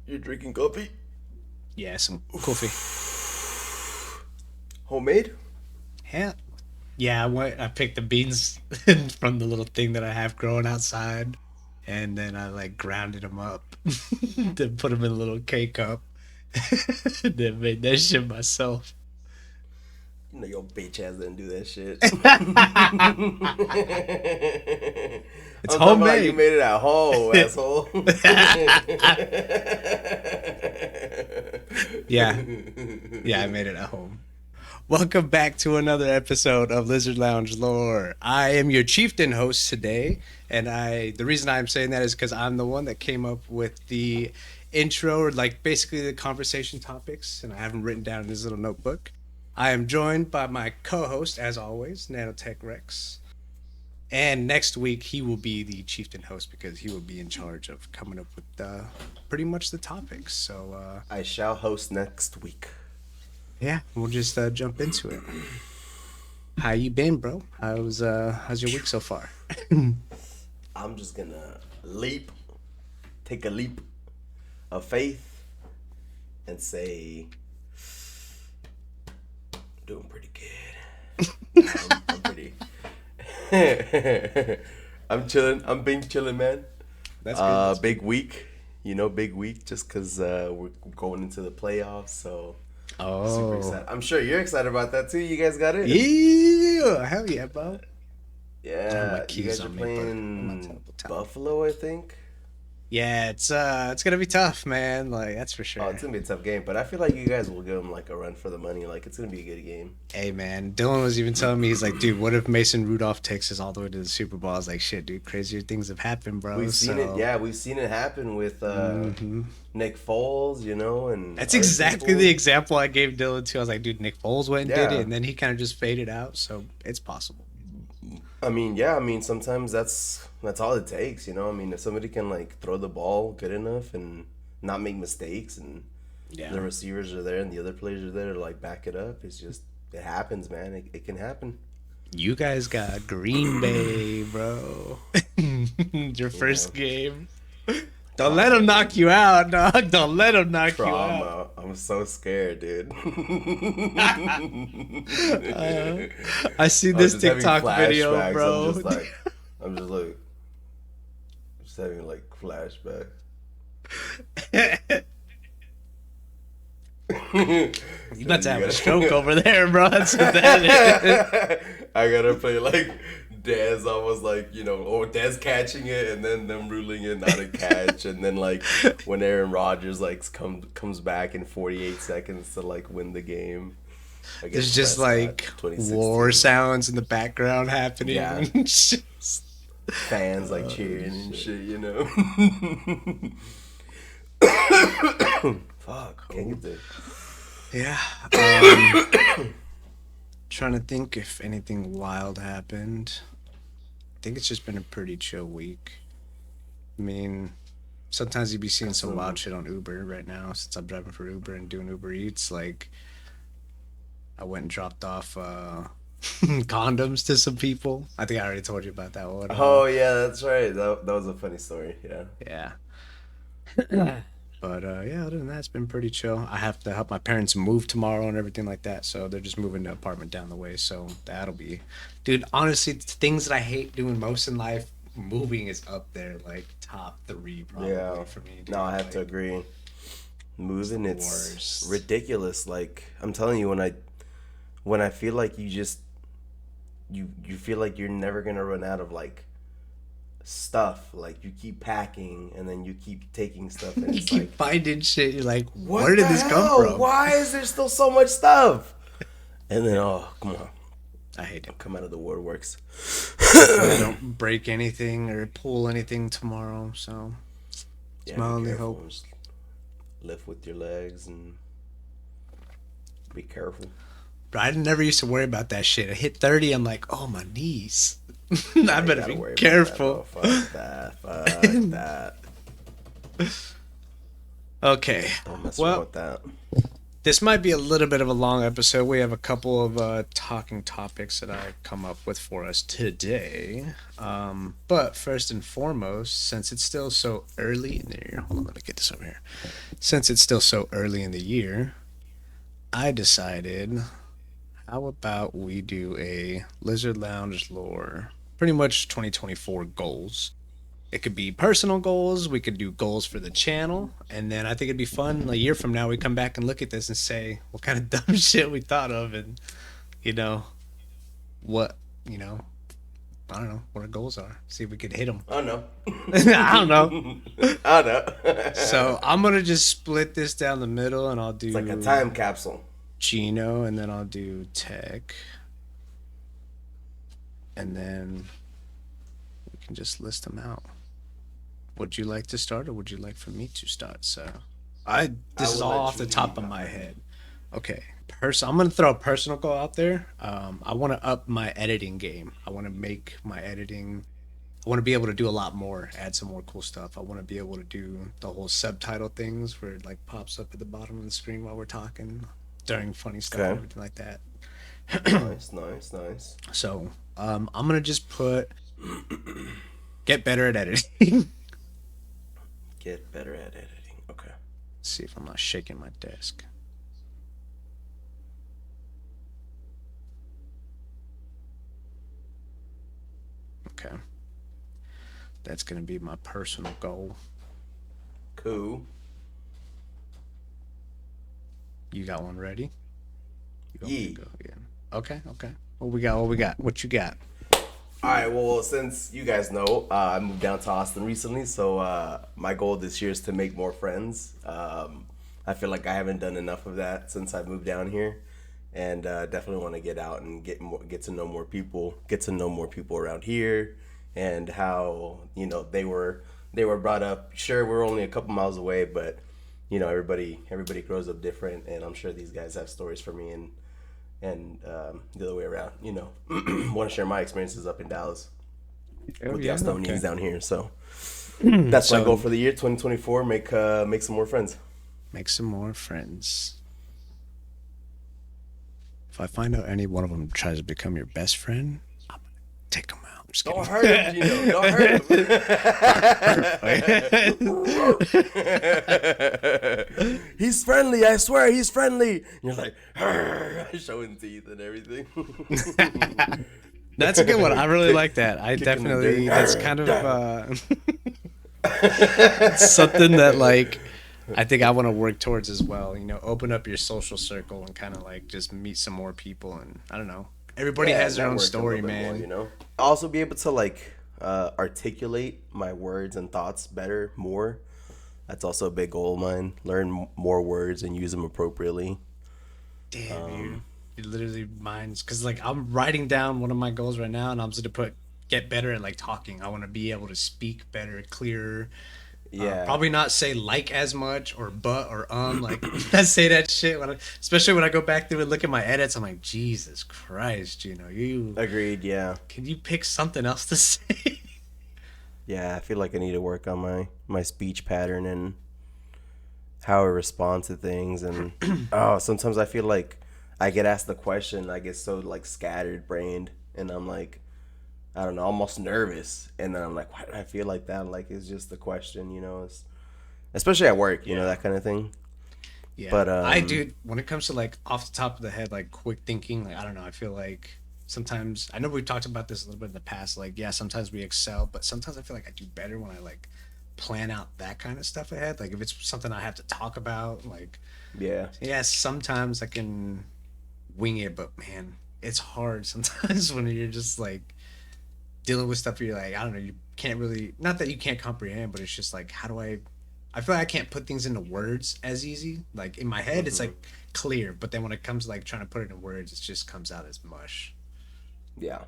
You're drinking coffee? Yeah, some coffee. Homemade? Yeah. Yeah, I picked the beans from the little thing that I have growing outside, and then I like grounded them up, then put them in a little K cup, then made that shit myself. You know your bitch ass didn't do that shit. It's I'm talking about you homemade. made it at home, asshole. Yeah, yeah, I made it at home. Welcome back to another episode of Lizard Lounge Lore. I am your chieftain host today, and the reason I'm saying that is because I'm the one that came up with the intro, or like basically the conversation topics, and I have them written down in this little notebook. I am joined by my co-host, as always, Nanotech Rex. And next week he will be the chieftain host because he will be in charge of coming up with pretty much the topics. So I shall host next week. yeah, we'll just jump into it. How you been, bro? How's your week so far? I'm just gonna take a leap of faith, and say, doing pretty good. I'm pretty. I'm chilling. I'm being chilling, man. That's good. That's Big week. Big week just because we're going into the playoffs. So super Oh, excited. I'm sure you're excited about that too. You guys got it? yeah, hell yeah, bro. I have my Yeah. You keys guys are on me, but I'm not playing terrible talent. Buffalo, I think. Yeah, it's gonna be tough, man. Like that's for Oh, sure. it's gonna be a tough game, but I feel like you guys will give them like a run for the money. Like it's gonna be a good game. Hey, man, Dylan was even telling me he's like, dude, what if Mason Rudolph takes us all the way to the Super Bowl? I was like, shit, dude, crazier things have happened, bro. We've seen it. So Yeah, we've seen it happen with mhm. Nick Foles, and That's other exactly the people. example I gave Dylan too. I was like, dude, Nick Foles went and did it, Yeah. and then he kind of just faded out. So it's possible. I mean, yeah, I mean, sometimes that's all it takes, I mean, if somebody can like throw the ball good enough and not make mistakes, and Yeah. the receivers are there and the other players are there to like back it up, it happens, man. It can happen. You guys got Green Bay, bro. Your You know, first game. Don't let trauma, him dude. knock you out, dog. Don't let him knock you out. Trauma. I'm so scared, dude. Uh, I see I'm this just having TikTok video, flashbacks. bro. I'm just like, just having like flashbacks. You about to You have a stroke gotta- over there, bro. That's what that is. I gotta play like Dez almost like, or Dez catching it and then them ruling it not a catch, and then like when Aaron Rodgers like comes back in 48 seconds to like win the game There's against just Prescott like 2016. war sounds in the background happening. Yeah. It's just- Fans like oh, cheering and shit. Fuck, can't get the Yeah. Trying to think if anything wild happened. I think it's just been a pretty chill week. I mean, sometimes you'd be seeing some wild shit on Uber right now since I'm driving for Uber and doing Uber Eats. Like, I went and dropped off condoms to some people. I think I already told you about that one. Oh yeah, that's right. That was a funny story. Yeah. Yeah. But yeah, other than that, it's been pretty chill. I have to help my parents move tomorrow and everything like that. So they're just moving the apartment down the way. So that'll be, dude, honestly, the things that I hate doing most in life, moving is up there, like top three probably Yeah. for me. Dude. No, I have to Like, agree. Moving, it's worst. ridiculous. Like I'm telling you, when I feel like you feel like you're never gonna run out of like stuff. Like you keep packing and then you keep taking stuff, and You it's keep like, finding shit. You're like, what where did the this come hell? from? Why is there still so much stuff? And then, oh, come on, I hate it. come out of the waterworks. I don't break anything or pull anything tomorrow. So it's Yeah, my be only careful. hope. Just lift with your legs and be careful. But I never used to worry about that shit. I hit 30, I'm like, oh, my knees. I You better gotta be worry about careful. that, bro. Fuck that. Fuck that. Okay. Don't mess Well, around with that. This might be a little bit of a long episode. We have a couple of talking topics that I come up with for us today. But first and foremost, since it's still so early in the year, hold on, let me get this over here. Since it's still so early in the year, I decided, how about we do a Lizard Lounge lore, pretty much 2024 goals. It could be personal goals. We could do goals for the channel. And then I think it'd be fun a year from now, we come back and look at this and say what kind of dumb shit we thought of and, you know, what, you know, I don't know what our goals are. See if we could hit them. I don't know. I don't know. I don't know. So I'm going to just split this down the middle and I'll do. It's like a time capsule. Gino and then I'll do tech. And then we can just list them out. Would you like to start, or would you like for me to start? So, this is all off the top of my head. Okay, I'm gonna throw a personal goal out there. I want to up my editing game. I want to make my editing. I want to be able to do a lot more, add some more cool stuff. I want to be able to do the whole subtitle things where it like pops up at the bottom of the screen while we're talking during funny stuff and everything like that. Nice. So, I'm gonna just put get better at editing. Get better at editing. Okay. Let's see if I'm not shaking my desk. Okay. That's going to be my personal goal. Cool. You got one ready? Yeah. Go again. Okay. What we got? What you got? All right, well, since you guys know, I moved down to Austin recently, so my goal this year is to make more friends. I feel like I haven't done enough of that since I moved down here, and definitely want to get out and get to know more people, around here, and how they were brought up. Sure, we're only a couple miles away, but everybody grows up different, and I'm sure these guys have stories for me and the other way around, want to share my experiences up in Dallas with the Austonians down here. So that's my goal for the year 2024. Make some more friends. Make some more friends. If I find out any one of them tries to become your best friend, I'm gonna take them out. Don't hurt him, Gino. Don't hurt him. He's friendly. I swear, he's friendly. And you're like, showing teeth and everything. That's a good one. I really like that. I definitely. That's kind of something that like I think I want to work towards as well. Open up your social circle and kind of like just meet some more people. And I don't know. Everybody has their own story, man. More, Also be able to like articulate my words and thoughts better, more. That's also a big goal of mine. Learn more words and use them appropriately. Damn, it literally mine's because like I'm writing down one of my goals right now, and I'm just to put get better at like talking. I want to be able to speak better, clearer. Yeah, probably not say like as much or but or like I say that shit especially when I go back through and look at my edits. I'm like, Jesus Christ, you agreed. Yeah, can you pick something else to say? Yeah, I feel like I need to work on my speech pattern and how I respond to things. And sometimes I feel like I get asked the question, I get so like scattered brained, and I'm like, I don't know, almost nervous. And then I'm like, why do I feel like that? Like, it's just the question, it's, especially at work, that kind of thing. Yeah, but I do. When it comes to like off the top of the head, like quick thinking, like I don't know, I feel like sometimes, I know we've talked about this a little bit in the past, like yeah, sometimes we excel, but sometimes I feel like I do better when I like plan out that kind of stuff ahead. Like if it's something I have to talk about, like yeah, sometimes I can wing it, but man, it's hard sometimes when you're just like dealing with stuff you're like, I don't know, you can't really, not that you can't comprehend, but it's just like, how do I feel like I can't put things into words as easy. Like in my head, it's like clear, but then when it comes to like trying to put it in words, it just comes out as mush. Yeah.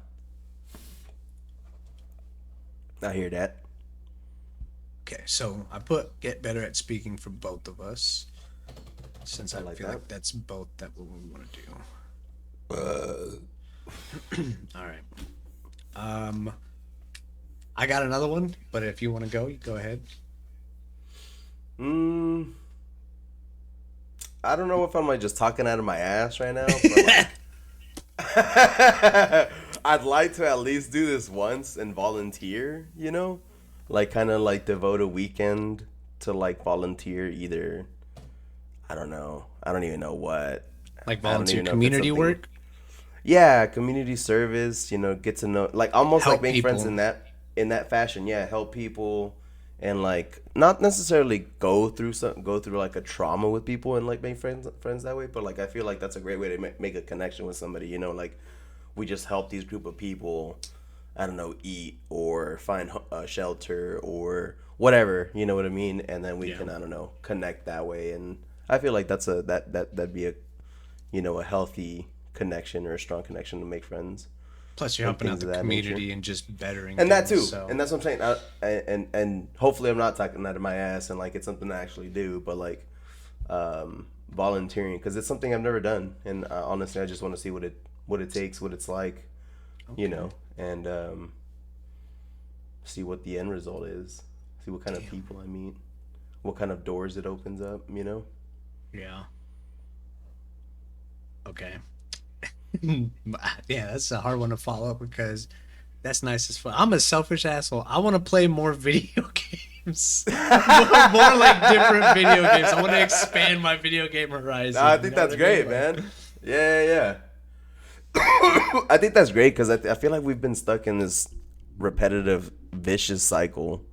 I hear that. Okay, so I put get better at speaking for both of us, since I feel like that's both that what we want to do. All right. I got another one, but if you want to go, you go ahead. I don't know if I'm like just talking out of my ass right now, but like, I'd like to at least do this once and volunteer, you know? Like kind of like devote a weekend to like volunteer either. I don't know. I don't even know what. Like I don't volunteer even know if it's community something. work, Yeah, community service, get to know like almost like help make friends people. in that fashion. Yeah, help people and like not necessarily go through like a trauma with people and like make friends that way, but like I feel like that's a great way to make a connection with somebody, like we just help these group of people, I don't know, eat or find a shelter or whatever, you know what I mean? And then we Yeah. can, I don't know, connect that way. And I feel like that'd be a healthy connection or a strong connection to make friends Plus, you're and helping out things the of that nature. community and just bettering And that things. too, So and that's what I'm saying. And hopefully I'm not talking out of my ass and like it's something I actually do, but like volunteering because it's something I've never done, and honestly I just want to see what it takes, what it's like, and see what the end result is, see what kind of people I meet, what kind of doors it opens up. yeah, okay. Yeah, that's a hard one to follow up because that's nice as fuck. I'm a selfish asshole. I want to play more video games, more like different video games. I want to expand my video game horizon. I You think know that's what I mean? great, man. Yeah. I think that's great because I feel like we've been stuck in this repetitive, vicious cycle,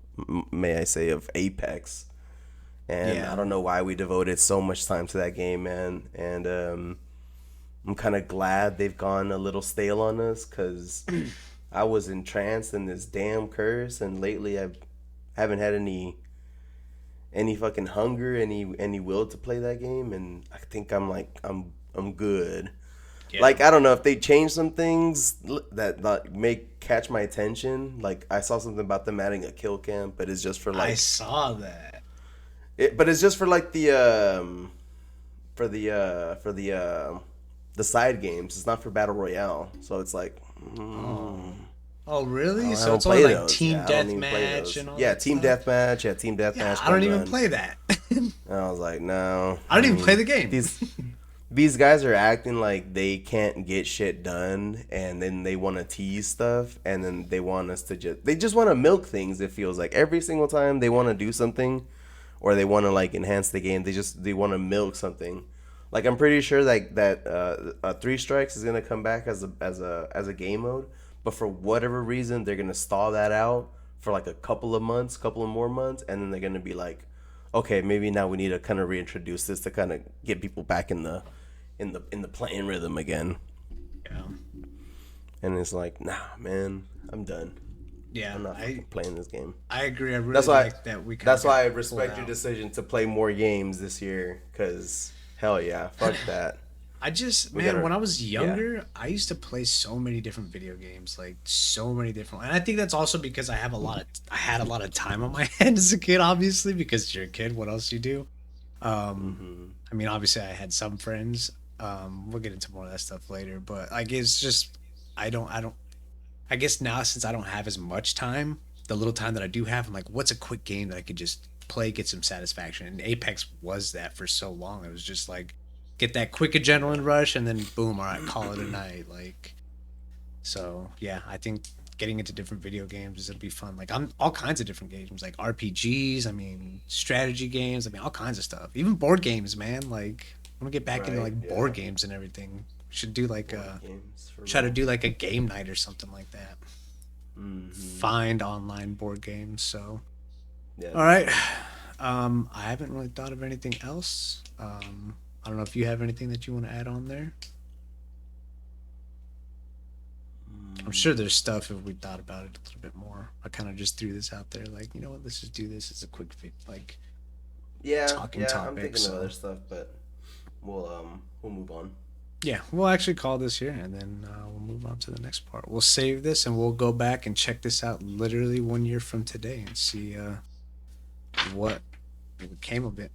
may I say, of Apex. And Yeah. I don't know why we devoted so much time to that game, man. And I'm kind of glad they've gone a little stale on us because I was entranced in this damn curse. And lately I haven't had any fucking hunger, any will to play that game. And I think I'm good. Yeah. Like I don't know if they change some things that make catch my attention. Like I saw something about them adding a kill cam, but it's just for I like saw that. but it's just for like the side games. It's not for battle royale. So it's like Oh, really? I So don't it's only play like those. team Yeah, I don't even play deathmatch those. and all Yeah, that team stuff? deathmatch. Yeah, team deathmatch. Yeah, I don't gun even run. play that. And I was like, no. I don't even play the game. These guys are acting like they can't get shit done, and then they want to tease stuff, and then they want us to they just want to milk things. It feels like every single time they want to do something, or they want to like enhance the game, they want to milk something. Like I'm pretty sure that Three Strikes is gonna come back as a game mode, but for whatever reason they're gonna stall that out for like a couple of more months, and then they're gonna be like, okay, maybe now we need to kind of reintroduce this to kind of get people back in the playing rhythm again. Yeah. And it's like, nah, man, I'm done. Yeah, I'm not fucking playing this game. I agree. I really That's why. like that we. That's why I respect your decision to play more games this year. Cause hell yeah, fuck that. I just gotta- when I was younger, I used to play so many different video games, like so many different. And I think that's also because I had a lot of time on my hands as a kid, obviously, because you're a kid. What else you do? I mean, obviously, I had some friends. We'll get into more of that stuff later, but like it's just I don't. I guess now since I don't have as much time, the little time that I do have, I'm like, what's a quick game that I could just play, get some satisfaction? And Apex was that for so long. It was just like get that quick adrenaline rush and then boom, all right, call it a night. Like, so yeah, I think getting into different video games is gonna be fun. Like I'm all kinds of different games, like RPGs, I mean strategy games, I mean all kinds of stuff. Even board games, man. Like I want to get back into like board games and everything. We should do like try to do like a game night or something like that. Find online board games. So all right. I haven't really thought of anything else. I don't know if you have anything that you want to add on there. I'm sure there's stuff if we thought about it a little bit more. I kind of just threw this out there, like, you know what, let's just do this as a quick like talking topic. I'm thinking of other stuff, but we'll move on. Yeah, we'll actually call this here, and then we'll move on to the next part. We'll save this, and we'll go back and check this out literally 1 year from today and see what came of it.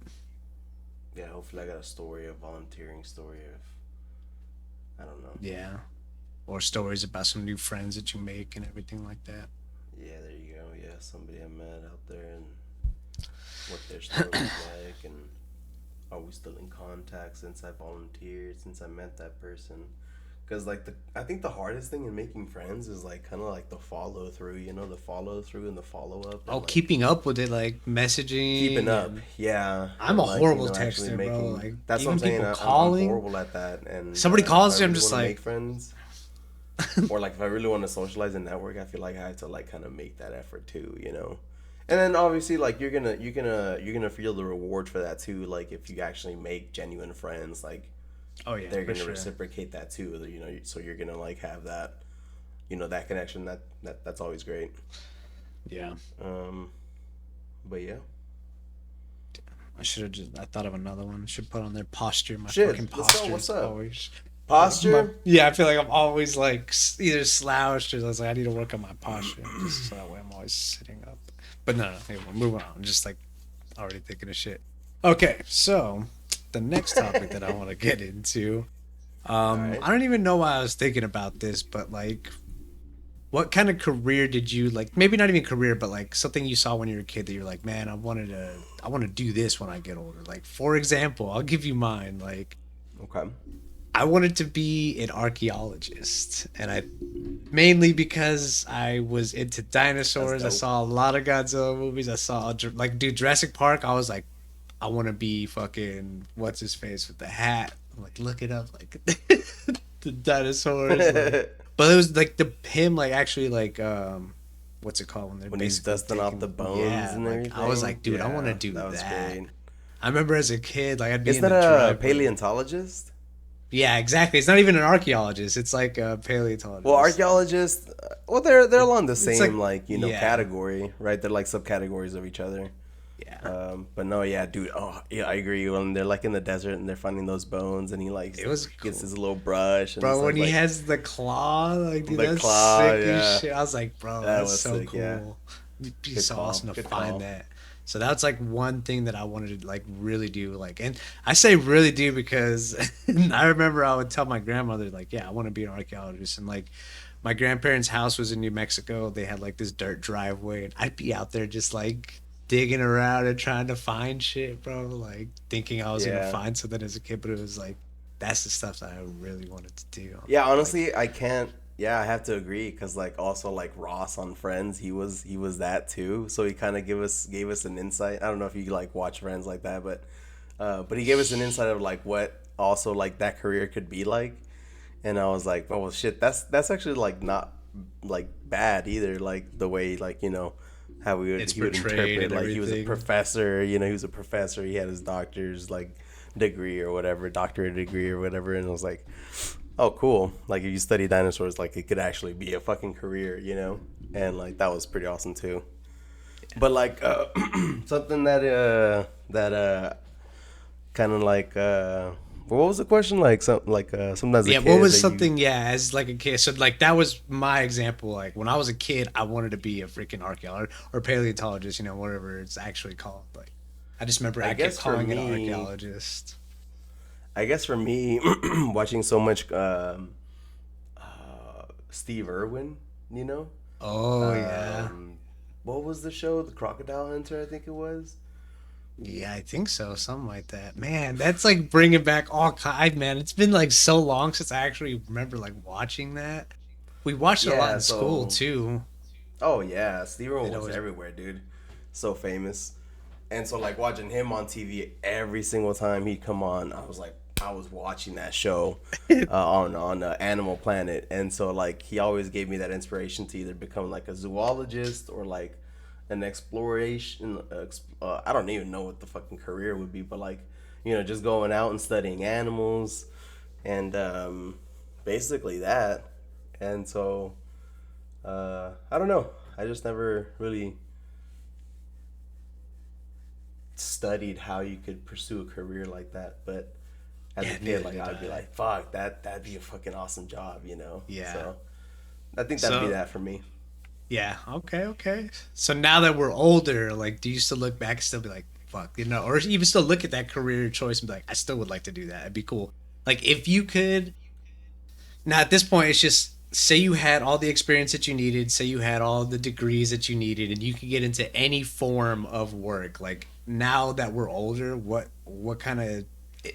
Yeah, hopefully I got a volunteering story of, I don't know. Yeah. Or stories about some new friends that you make and everything like that. Yeah, there you go. Yeah, somebody I met out there and what their story was like, and are we still in contact? contact, since I volunteered, since I met that person. Because like I think the hardest thing in making friends is like kind of like the follow through, the follow through and the follow up, Oh, and like keeping up with it, like keeping messaging. up, And yeah, I'm a and like horrible actually texter, bro. making. Like That's what I'm even saying. people I'm calling. horrible at that, and Somebody if I calls you, I'm really just want to make like, friends, or like if I really want to socialize and network, I feel like I have to like kind of make that effort too. And then obviously like you're gonna feel the reward for that too. Like if you actually make genuine friends, like oh yeah, they're for gonna sure. reciprocate that too. So you're gonna like have that, that connection. That's always great. Yeah. Um, but yeah, I should have just. I thought of another one. I should put on their posture. My shit. fucking Let's go. posture What's is up? always. Posture. Yeah, I feel like I'm always like either slouched or I was like I need to work on my posture just so that way I'm always sitting up. But no, hey, we're moving on. I'm just like already thinking of shit. Okay, so the next topic that I want to get into. Right. I don't even know why I was thinking about this, but like, what kind of career did you like? Maybe not even career, but like something you saw when you were a kid that you're like, man, I want to do this when I get older. Like, for example, I'll give you mine. Like, Okay. I wanted to be an archaeologist, and I mainly because I was into dinosaurs. I That's dope. saw a lot of Godzilla movies. I saw like, dude, Jurassic Park. I was like, I want to be fucking what's his face with the hat. I'm like, look it up, like the dinosaurs. Like, but it was like the him, like actually, like what's it called when they're When he's basically dusting off taking- the bones yeah, and like, everything. I was like, dude, I want to Yeah, do that. was great. I remember as a kid, like I'd be Isn't in the that a driveway. paleontologist? Yeah, exactly. It's not even an archaeologist. It's like a paleontologist. Well, archaeologists, well, they're along the same like- yeah. category, right? They're like subcategories of each other. Yeah. But no, yeah, dude. Oh, yeah, I agree. When they're like in the desert and they're finding those bones, and he like It was gets cool. his little brush. And Bro, stuff, when he like, has the claw, like dude, The that's claw, sick yeah. as shit. I was like, bro, That that's was so sick, cool. yeah. It'd be Good so call, awesome to good find call. that. So that's like one thing that I wanted to like really do. Like, and I say really do because I remember I would tell my grandmother like, yeah, I want to be an archaeologist. And like, my grandparents' house was in New Mexico. They had like this dirt driveway, and I'd be out there just like digging around and trying to find shit, bro. Like thinking I was Yeah. gonna find something as a kid, but it was like that's the stuff that I really wanted to do. Yeah, honestly, I can't. Yeah, I have to agree because like also like Ross on Friends, he was that too. So he kind of gave us an insight. I don't know if you like watch Friends like that, but he gave us an insight of like what also like that career could be like. And I was like, oh well, shit, that's actually like not like bad either. Like the way like how It's he would portrayed interpret and like he was a everything. professor. He was a professor. He had his doctor's like degree or whatever, doctorate degree or whatever, and I was like, oh cool. Like if you study dinosaurs, like it could actually be a fucking career. And like that was pretty awesome too. But like something that kind of like what was the question? Like something like sometimes Yeah, what was something? Yeah, as like a kid. So like that was my example. Like when I was a kid, I wanted to be a freaking archaeologist or paleontologist. Whatever it's actually called. Like I just remember I kept guess for calling it me- archaeologist. I guess for me, watching so much Steve Irwin. Oh yeah, What was the show? The Crocodile Hunter, I think it was. yeah, I think so. Something like that. Man, that's like bringing back all kind. Man, it's been like so long since I actually remember like watching that. We watched it a lot Yeah, in school so- too. Oh yeah, Steve Irwin It was always- everywhere, dude. So famous. And so like watching him on TV every single time he'd come on, I was watching that show on Animal Planet, and so like he always gave me that inspiration to either become like a zoologist or like an exploration. I don't even know what the fucking career would be, but like just going out and studying animals, and basically that. And so I don't know. I just never really studied how you could pursue a career like that, but as Yeah, a kid, neither like did I'd be I. like, "Fuck, that'd be a fucking awesome job." Yeah. So I think that'd be So- that for me. Yeah. Okay. So now that we're older, like, do you still look back and still be like, fuck, or even still look at that career choice and be like, I still would like to do that. It'd be cool. Like, if you could. Now at this point, it's just say you had all the experience that you needed, say you had all the degrees that you needed, and you could get into any form of work. Like now that we're older, what kind of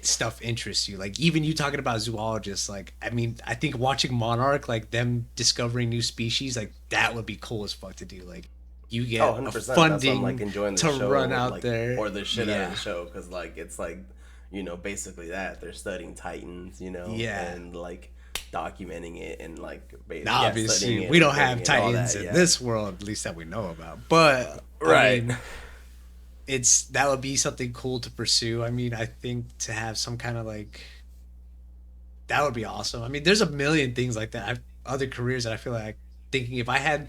stuff interests you. Like even you talking about zoologists, like I mean, I think watching Monarch, like them discovering new species, like that would be cool as fuck to do. Like you Oh, get a 100%. That's why I'm like funding enjoying the to show, run or out like, there. or the shit out of Yeah. the show, because like it's like, basically that they're studying titans, Yeah. and like documenting it and like Now, yeah, obviously, studying it, we don't recording have it, all Titans that. in Yeah, this world, at least that we know about. But I right. mean, that would be something cool to pursue. I mean, I think to have some kind of like that would be awesome. I mean, there's a million things like that. I've other careers that I feel like thinking if I had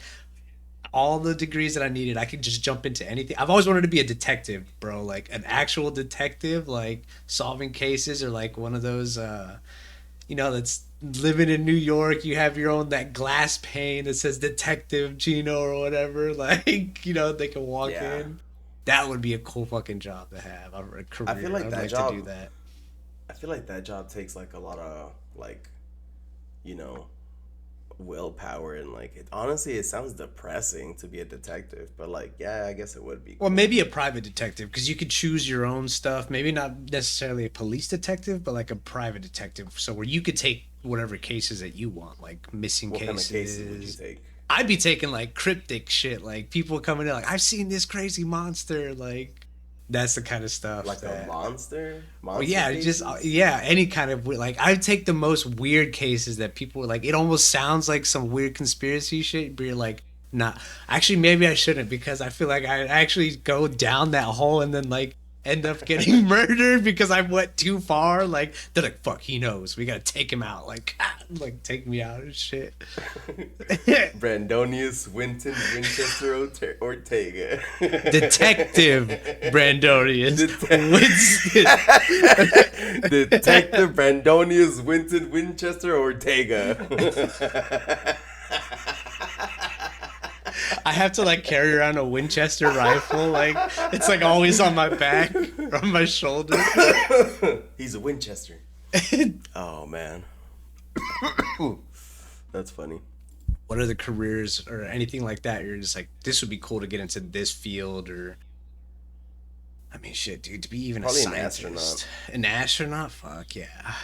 all the degrees that I needed, I could just jump into anything. I've always wanted to be a detective, bro, like an actual detective, like solving cases or like one of those that's living in New York, you have your own that glass pane that says Detective Gino or whatever. Like, they can walk Yeah, in. That would be a cool fucking job to have, a I feel career. like I'd that like to do job. that. I feel like that job takes like a lot of like, you know, willpower, and like honestly, it sounds depressing to be a detective, but like, yeah, I guess it would be Well, cool. maybe a private detective because you could choose your own stuff. Maybe not necessarily a police detective, but like a private detective. So where you could take whatever cases that you want, like missing What kind of cases would you cases. take? I'd be taking like cryptic shit, like people coming in, like I've seen this crazy monster, like that's the kind of stuff Like a that. Well, monster yeah, just cases. yeah, any kind of like I take the most weird cases that people like. It almost sounds like some weird conspiracy shit, but you're like, nah. Actually, maybe I shouldn't because I feel like I actually go down that hole and then like end up getting murdered because I went too far. Like they're like, fuck, he knows. We gotta take him out. Like, like take me out and shit. Brandonius Winton Winchester Ortega. Detective Brandonius Winston. Detective Brandonius Winton Winchester Ortega. I have to like carry around a Winchester rifle, like it's like always on my back or on my shoulder. He's a Winchester. Oh man. That's funny. What are the careers or anything like that? You're just like, this would be cool to get into this field, or I mean, shit, dude, to be even a Probably an scientist, astronaut. an astronaut, fuck yeah.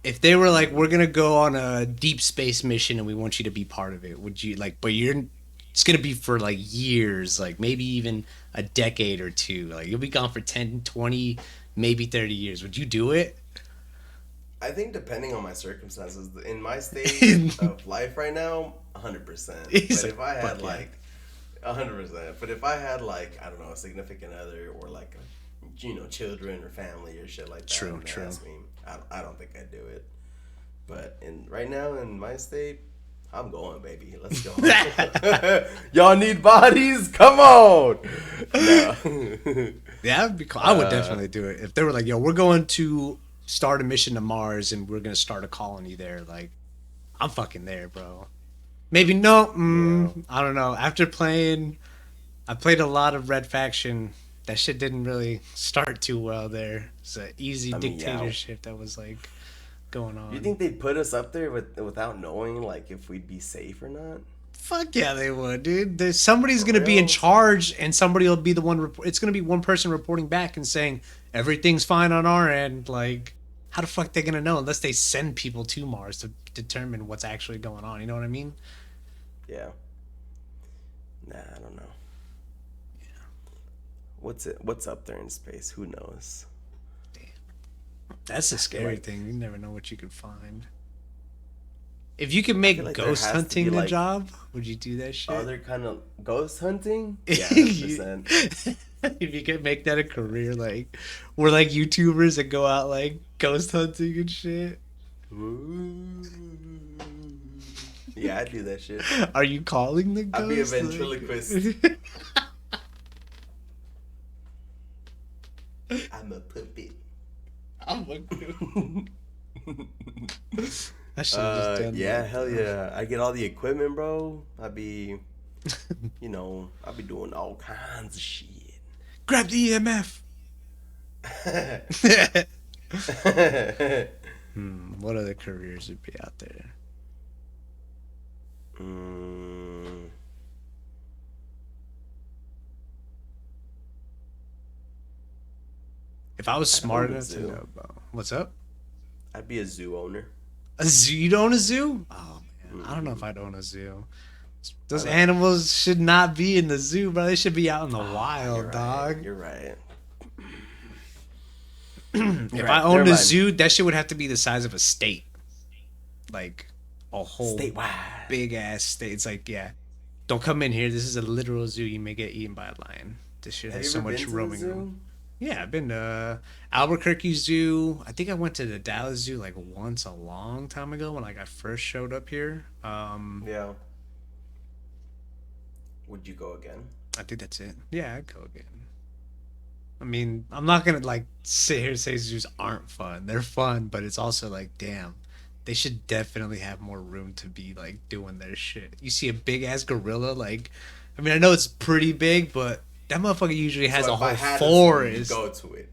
If they were like, we're gonna go on a deep space mission and we want you to be part of it, would you like? But it's gonna be for like years, like maybe even a decade or two. Like you'll be gone for 10, 20, maybe 30 years. Would you do it? I think depending on my circumstances, in my stage of life right now, 100%. He's But like, if I fuck had yeah. like 100%. But if I had like, I don't know, a significant other, or like children or family or shit like that, True, and they true. ask me, I don't think I'd do it. But right now in my state, I'm going, baby. Let's go. Y'all need bodies? Come on. No. Yeah, that'd be cool. I would definitely do it if they were like, "Yo, we're going to start a mission to Mars and we're gonna start a colony there." Like, I'm fucking there, bro. Maybe no. Yeah. I don't know. I played a lot of Red Faction. That shit didn't really start too well there. It's an easy I mean, yeah. dictatorship that was like going You on. think they'd put us up there without knowing like if we'd be safe or not? Fuck yeah, they would, dude. Somebody's For gonna be in real? charge, and somebody will be the one. It's gonna be one person reporting back and saying everything's fine on our end. Like, how the fuck they gonna know unless they send people to Mars to determine what's actually going on? You know what I mean? Yeah. Nah, I don't know. What's up there in space? Who knows? That's the scary like- thing. You never know what you could find. If you could feel make like there ghost has to be, hunting a like, job, would you do that shit? Other kind of ghost hunting? Yeah, 100%. If you could make that a career, like we're like YouTubers that go out like ghost hunting and shit. Yeah, I'd do that shit. Are you calling the ghost? I'd be a Like- ventriloquist. I'm a puppet. I'm a I should have just done Yeah, that. hell yeah. I get all the equipment, bro. I'd be, I'd be doing all kinds of shit. Grab the EMF. What other careers would be out there? Mm, If I was smart own a enough to zoo. know, bro. What's up? I'd be a zoo owner. A zoo? You'd own a zoo? Oh man, I don't know if I'd own a zoo. Those know. animals should not be in the zoo, bro. They should be out in the You're wild, right, dog. You're right. If right, I owned never a mind. zoo, that shit would have to be the size of a state. Like a whole Statewide. big ass state. It's like, yeah, don't come in here. This is a literal zoo. You may get eaten by a lion. This shit Have has you so ever much been to the roaming zoo? room. Yeah, I've been to Albuquerque Zoo. I think I went to the Dallas Zoo like once a long time ago when like I first showed up here. Yeah. Would you go again? I think that's it. Yeah, I'd go again. I mean, I'm not gonna like sit here and say zoos aren't fun. They're fun, but it's also like, damn, they should definitely have more room to be like doing their shit. You see a big ass gorilla, like, I mean, I know it's pretty big, but that motherfucker usually has So a if I whole had a zoo, forest. you'd go to it.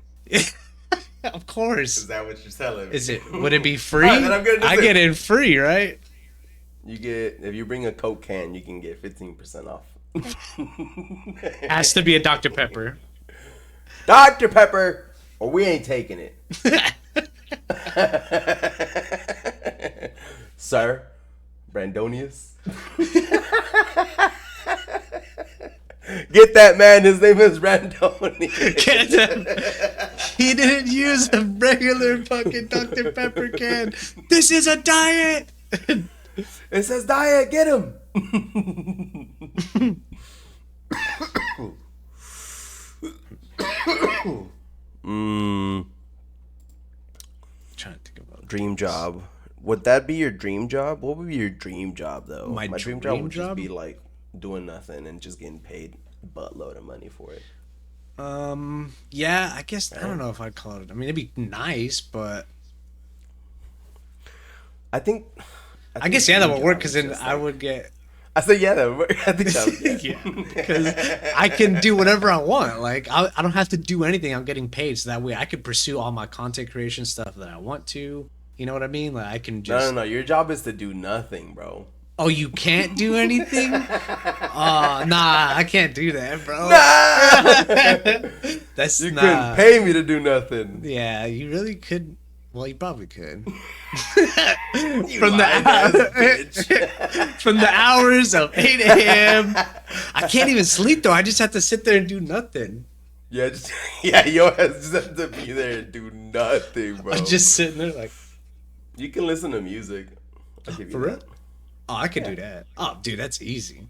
Of Is course. that what you're telling me? Is it? Would it be free? Alright, then I'm gonna do I this. get in free, right? You get, if you bring a Coke can, you can get 15% off. Has to be a Dr Pepper. Dr. Pepper, or we ain't taking it. Sir, Brandonius. Get that man, his name is Brandonius. Get him. He didn't use a regular fucking Dr Pepper can. This is a diet. It says diet, get him. Trying to think about Dream job. Would that be your dream job? What would be your dream job though? My dream dream job would job? just be like doing nothing and just getting paid a buttload of money for it. Yeah, I guess I don't know if I'd call it. I mean, it'd be nice, but I think. I guess yeah, that dream would work job because is then just I like- would get. I said yeah, that would work. I think that would, Yeah, because I can do whatever I want. Like I don't have to do anything. I'm getting paid, so that way I can pursue all my content creation stuff that I want to. You know what I mean? Like I can just. No. Your job is to do nothing, bro. Oh, you can't do anything? Oh, nah, I can't do that, bro. That's You nah. couldn't pay me to do nothing. Yeah, you really could. Well, you probably could. You From the lying-ass bitch. from the hours of 8 a.m. I can't even sleep though. I just have to sit there and do nothing. Yeah, your ass just have to be there and do nothing, bro. I'm just sitting there like, You can listen to music. I'll give you For real? that. oh, I could do that. Oh, dude, that's easy.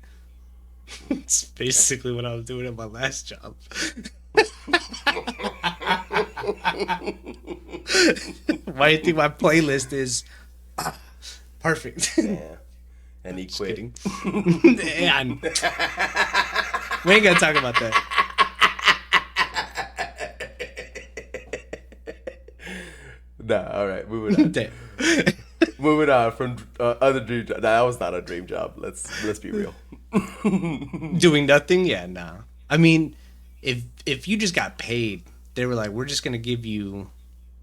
It's basically what I was doing at my last job. Why do you think my playlist is perfect? Yeah. And he quit. Kidding. And we ain't gonna talk about that. Nah, all right, moving on. Damn. Moving on from other dream job. Nah, that was not a dream job. Let's be real. Doing nothing? Yeah, nah. I mean, if you just got paid, they were like, we're just gonna give you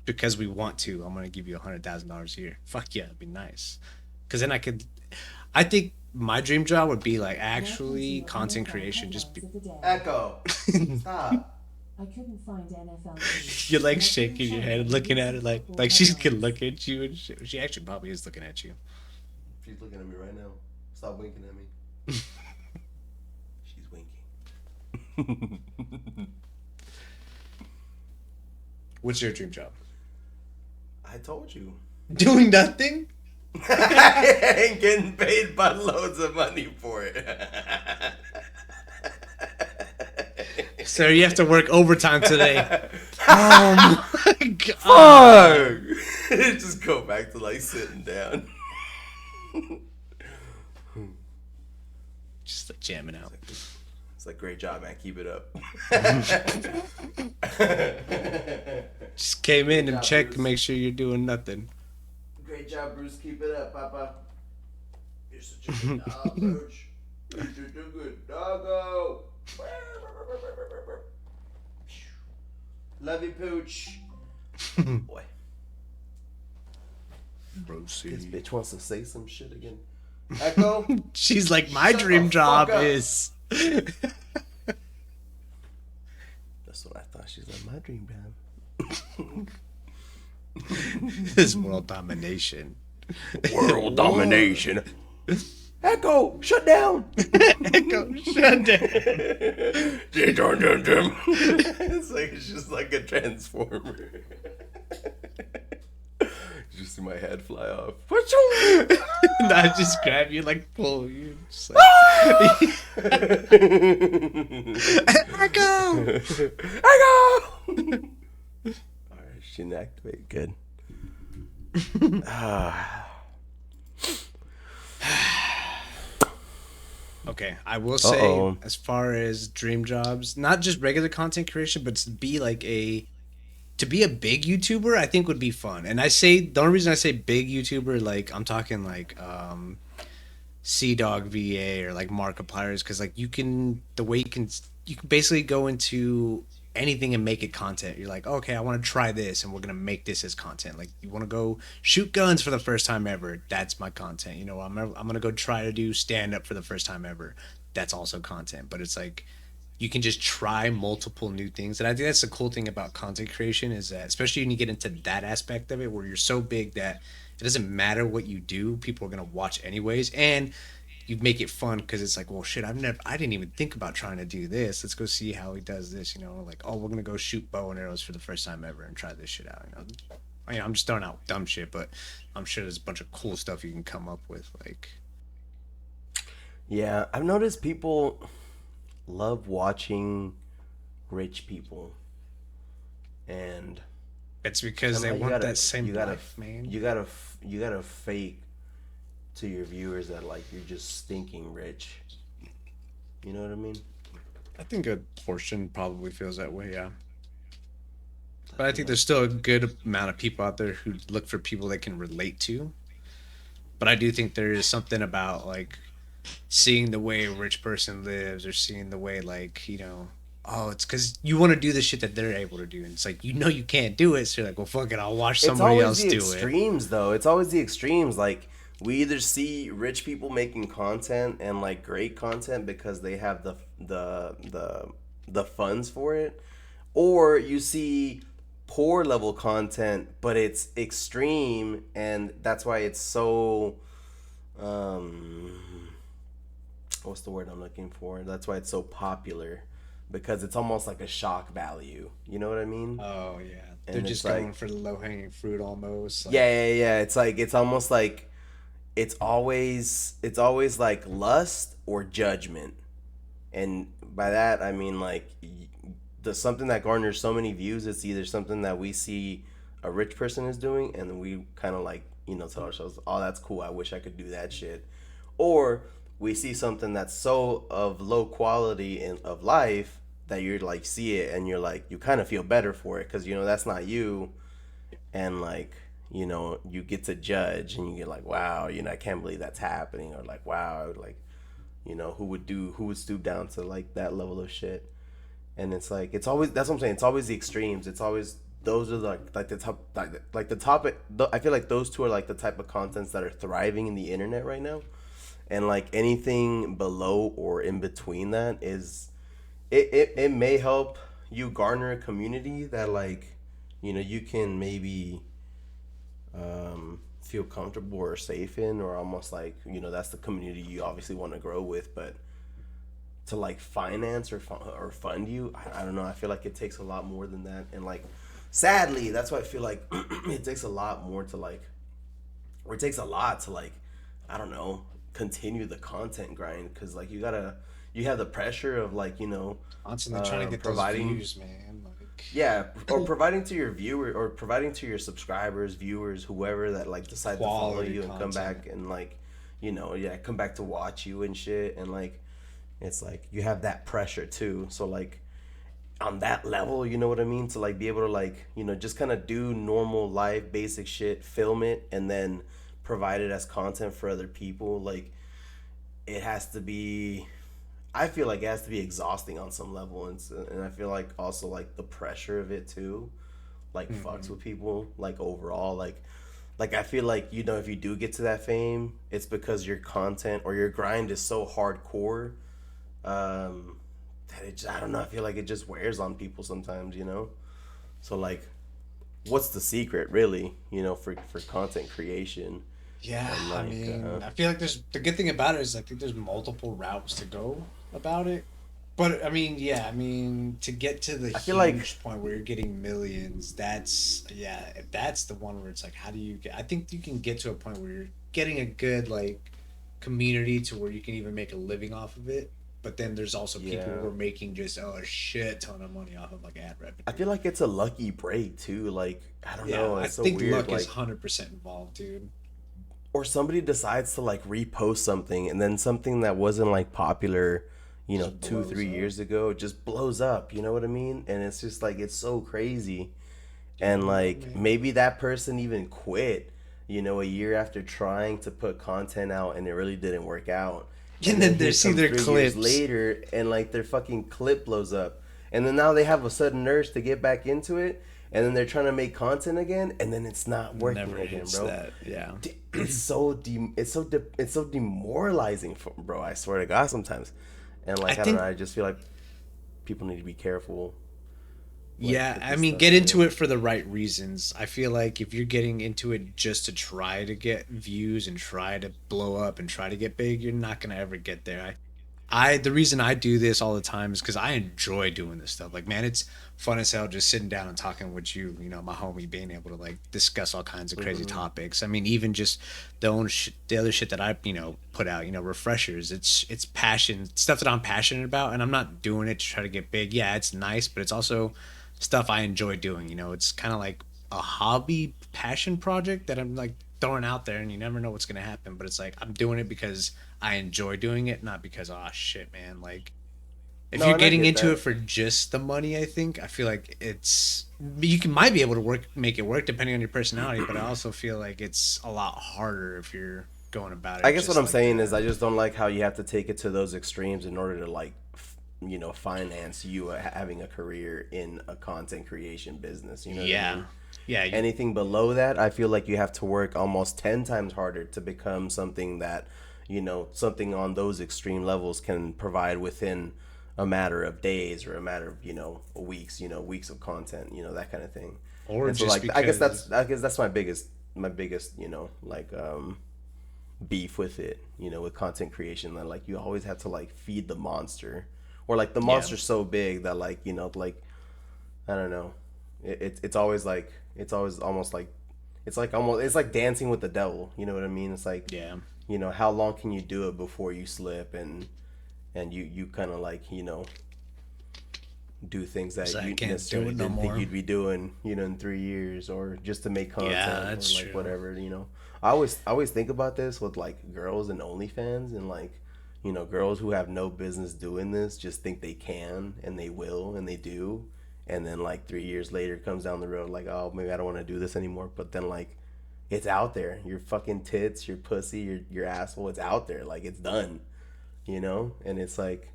because we want to. I'm gonna give you $100,000 a year. Fuck yeah, it'd be nice. Because then I think my dream job would be like actually content creation. Just be, Echo. Stop. I couldn't find NFL news. you're like shaking your head, looking at it like she's gonna look at you, and she actually probably is looking at you. She's looking at me right now. Stop winking at me. She's winking. What's your dream job? I told you. Doing nothing. I ain't getting paid buttloads of money for it. Sir, you have to work overtime today. Oh my god. Fuck! Just go back to like sitting down. Just like jamming out. It's like, great job, man. Keep it up. Just came in and job, checked Bruce. to make sure you're doing nothing. Great job, Bruce. Keep it up, Papa. You're such a good dog, Bruce. You're such a good doggo. Love you, Pooch. Boy, this bitch wants to say some shit again. Echo. She's like, my Shut dream the job fuck up." is. That's what I thought. She's like, my dream job. This world domination. World domination. Echo, shut down. Echo, shut down. It's just like a transformer. You just see my head fly off. And I just grab you like pull you. Just like, Echo. Echo. Alright, she didn't activate. Good. Okay, I will say, Uh-oh. as far as dream jobs, not just regular content creation, but to be a big YouTuber, I think would be fun. And I say the only reason I say big YouTuber, like I'm talking like Sea Dog VA or like Markiplier, is because like you can basically go into anything and make it content. You're like, okay, I want to try this, and we're gonna make this as content. Like you want to go shoot guns for the first time ever, that's my content. You know, I'm gonna go try to do stand up for the first time ever, that's also content. But it's like you can just try multiple new things, and I think that's the cool thing about content creation is that, especially when you get into that aspect of it, where you're so big that it doesn't matter what you do, people are gonna watch anyways, and you make it fun because it's like, well, shit, I didn't even think about trying to do this. Let's go see how he does this. You know, like, oh, we're gonna go shoot bow and arrows for the first time ever and try this shit out. You know, I'm just throwing out dumb shit, but I'm sure there's a bunch of cool stuff you can come up with. Like, Yeah, I've noticed people love watching rich people, and it's because they somehow want that same gotta, life, man. You gotta fake to your viewers that like you're just stinking rich. You know what I mean? I think a portion probably feels that way, yeah. But I think there's still a good amount of people out there who look for people they can relate to. But I do think there is something about like seeing the way a rich person lives, or seeing the way, like, you know, oh, it's because you want to do the shit that they're able to do, and it's like, you know, you can't do it, so you're like, well, fuck it, I'll watch somebody else do it. It's always the extremes, though. It's always the extremes. Like, we either see rich people making content and like great content because they have the funds for it, or you see poor level content but it's extreme, and that's why it's so what's the word I'm looking for? That's why it's so popular, because it's almost like a shock value. You know what I mean? Oh yeah, And they're it's just like- going for the low hanging fruit almost. Like, Yeah. It's like, it's almost like it's always like lust or judgment, and by that I mean like the something that garners so many views. It's either something that we see a rich person is doing, and we kind of like, you know, tell ourselves, oh, that's cool, I wish I could do that shit, or we see something that's so of low quality and of life that you're like, see it and you're like, you kind of feel better for it because, you know, that's not you. And like, you know, you get to judge and you get like, wow, you know, I can't believe that's happening, or like, wow, like, you know, who would stoop down to like that level of shit. And it's like, it's always, that's what I'm saying, it's always the extremes. It's always, those are like the top, like the topic. I feel like those two are like the type of contents that are thriving in the internet right now. And like anything below or in between that is, it may help you garner a community that, like, you know, you can maybe feel comfortable or safe in, or almost like, you know, that's the community you obviously want to grow with. But to like finance or fund you, I don't know, I feel like it takes a lot more than that. And like, sadly, that's why I feel like it takes a lot more to like, or it takes a lot to like, I don't know, continue the content grind, because like you have the pressure of like, you know, constantly trying to get providing those views, man. Like, yeah, or providing to your viewer, or providing to your subscribers, viewers, whoever that like decide to follow Quality you and come content. back and like, you know, yeah, come back to watch you and shit. And like, it's like you have that pressure too. So like, on that level, you know what I mean, to like be able to like, you know, just kind of do normal life basic shit, film it, and then provide it as content for other people. Like, it has to be, I feel like it has to be exhausting on some level. And I feel like also like the pressure of it too, like fucks with people, like overall, like I feel like, you know, if you do get to that fame, it's because your content or your grind is so hardcore, that it, I don't know, I feel like it just wears on people sometimes, you know? So like, what's the secret, really? For content creation. Yeah, And I like, mean, I feel like there's the good thing about it is I think there's multiple routes to go about it. But I mean, yeah, I mean, to get to the I feel like huge point where you're getting millions, that's yeah, that's the one where it's like, how do you get? I think you can get to a point where you're getting a good like community to where you can even make a living off of it. But then there's also people yeah, who are making just a shit ton of money off of like ad I revenue. feel like it's a lucky break too. Like, I don't Yeah, know, I it's so think weird. luck is Like, 100% involved, dude. or somebody decides to like repost something, and then something that wasn't like popular, Just two, blows three up. years ago just blows up. You know what I mean? And it's just like it's so crazy. And Yeah, I like mean, maybe that person even quit, a year after trying to put content out and it really didn't work out. and And then then they here see comes their 3 years clips. later and like their fucking clip blows up. And then now they have a sudden urge to get back into it. And then they're trying to make content again, and then it's not working Never again, hits bro. that. Yeah. It's so demoralizing, bro. I swear to God, sometimes, and I like I don't know, think I just feel like people need to be careful, like yeah, with I this mean stuff, get into it for the right reasons. I feel like if you're getting into it just to try to get views and try to blow up and try to get big, you're not going to ever get there. I the reason I do this all the time is because I enjoy doing this stuff. Like, man, it's fun as hell just sitting down and talking with you, my homie, being able to like discuss all kinds of crazy Hmm. topics. I mean, even just the other shit that I put out, refreshers. It's passion stuff that I'm passionate about, and I'm not doing it to try to get big. Yeah, it's nice, but it's also stuff I enjoy doing. It's kind of like a hobby passion project that I'm like throwing out there, and you never know what's gonna happen. But it's like I'm doing it because I enjoy doing it, not because oh shit, man. Like if No, you're and I getting get into it that. for just the money, I feel like you can might be able to make it work depending on your personality. But I also feel like it's a lot harder if you're going about I it guess what just I'm like saying is that. I just don't like how you have to take it to those extremes in order to like, finance you having a career in a content creation business. You know what I Yeah, mean? yeah, Anything below that, I feel like you have to work almost 10 times harder to become something that, something on those extreme levels can provide within a matter of days or a matter of, weeks, weeks of content, that kind of thing. or And so just like I guess because that's my biggest, like beef with it, with content creation, that like you always have to like feed the monster, or like the yeah, monster's so big that like, like I don't know. It's always like it's always almost like it's like dancing with the devil. You know what I mean? It's like, yeah, how long can you do it before you slip, and you kind of like, do things so that I you can't do necessarily it no didn't think more. you'd be doing, in 3 years, or just to make Yeah, content, or that's like true. whatever. I always think about this with like girls and OnlyFans, and like, girls who have no business doing this just think they can, and they will, and they do, and then like 3 years later comes down the road like, oh, maybe I don't want to do this anymore. But then like it's out there, your fucking tits, your pussy, your asshole, it's out there, like it's done, and it's like,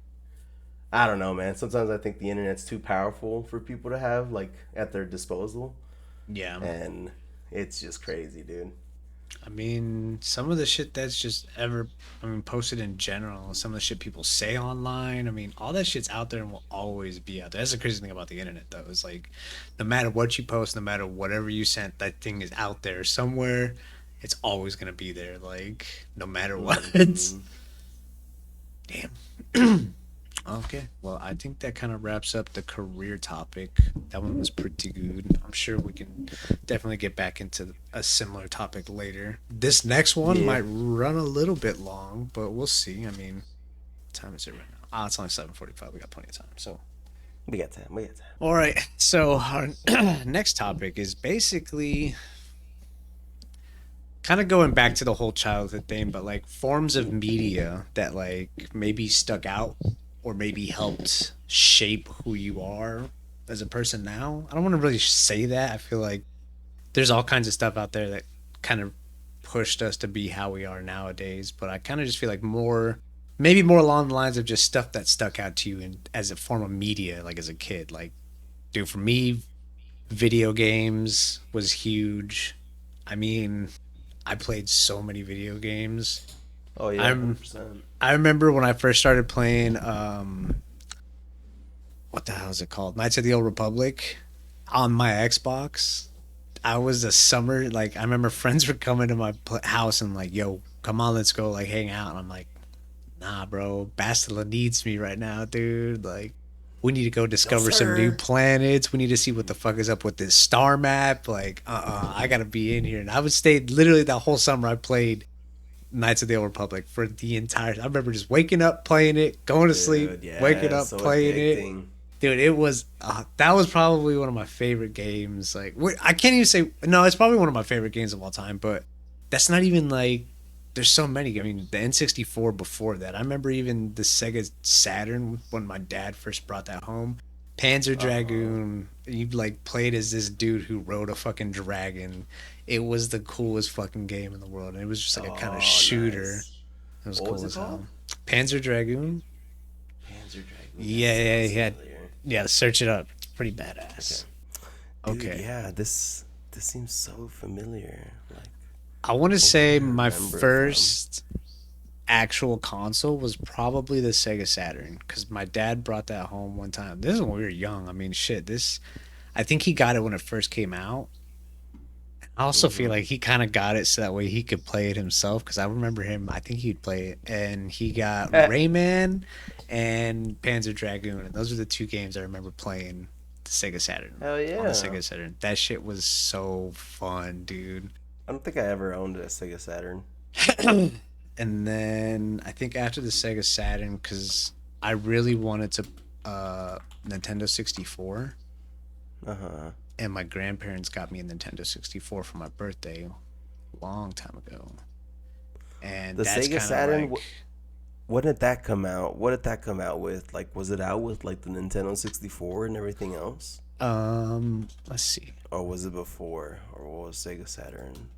I don't know, man. Sometimes I think the internet's too powerful for people to have like at their disposal, Yeah. and it's just crazy, dude. I mean, some of the shit that's just posted in general, some of the shit people say online, I mean, all that shit's out there and will always be out there. That's the crazy thing about the internet, though. Is like, no matter what you post, no matter whatever you sent, that thing is out there somewhere. It's always gonna be there, like, no matter what. Hmm. Damn. Okay, well, I think that kind of wraps up the career topic. That one was pretty good. I'm sure we can definitely get back into a similar topic later. This next one Yeah, might run a little bit long, but we'll see. I mean, what time is it right now? Ah, it's only 7:45. We got plenty of time. So, we got time. We got time. all right. So our next topic is basically kind of going back to the whole childhood thing, but like forms of media that like maybe stuck out or maybe helped shape who you are as a person now. I don't want to really say that. I feel like there's all kinds of stuff out there that kind of pushed us to be how we are nowadays, but I kind of just feel like maybe more along the lines of just stuff that stuck out to you in, as a form of media, like as a kid. Like, dude, for me, video games was huge. I mean, I played so many video games. Oh yeah, I'm 100%. I remember when I first started playing what the hell is it called? Knights of the Old Republic on my Xbox. I was a summer, like, I remember friends were coming to my house and like, yo, come on, let's go like hang out. And I'm like, nah, bro, Bastila needs me right now, dude. Like, we need to go No, discover some new sir. planets. We need to see what the fuck is up with this star map. Like, I gotta be in here. And I would stay literally the whole summer. I played Knights of the Old Republic for the entire. I remember just waking up playing it, going to sleep, Dude, yeah, waking up so playing it. addicting. Dude, it was that was probably one of my favorite games. Like, I can't even say no. It's probably one of my favorite games of all time. But that's not even like. There's so many. I mean, the N64 before that. I remember even the Sega Saturn when my dad first brought that home. Panzer Dragoon. You like played as this dude who rode a fucking dragon. It was the coolest fucking game in the world, and it was just like a kind Oh, of shooter. nice. It was What cool was it as hell. called? Panzer Dragoon. Panzer Dragoon. Yeah, That yeah, sounds yeah. familiar. Yeah, search it up. It's pretty badass. Dude, Okay. yeah, this seems so familiar. Like, I want to say my remember first actual console was probably the Sega Saturn because my dad brought that home one time. This is when we were young. I mean, shit, I think he got it when it first came out. I also feel like he kind of got it so that way he could play it himself because I remember him, I think he'd play it, and he got Rayman and Panzer Dragoon, and those are the two games I remember playing the Sega Saturn. hell yeah. On the Sega Saturn. That shit was so fun, dude. I don't think I ever owned a Sega Saturn. And then I think after the Sega Saturn, because I really wanted to Nintendo 64, Uh huh. and my grandparents got me a Nintendo 64 for my birthday a long time ago. And The that's Sega kind Saturn, of like, When did that come out? What did that come out with? Like, was it out with like the Nintendo 64 and everything else, let's see. or was it before? Or what was Sega Saturn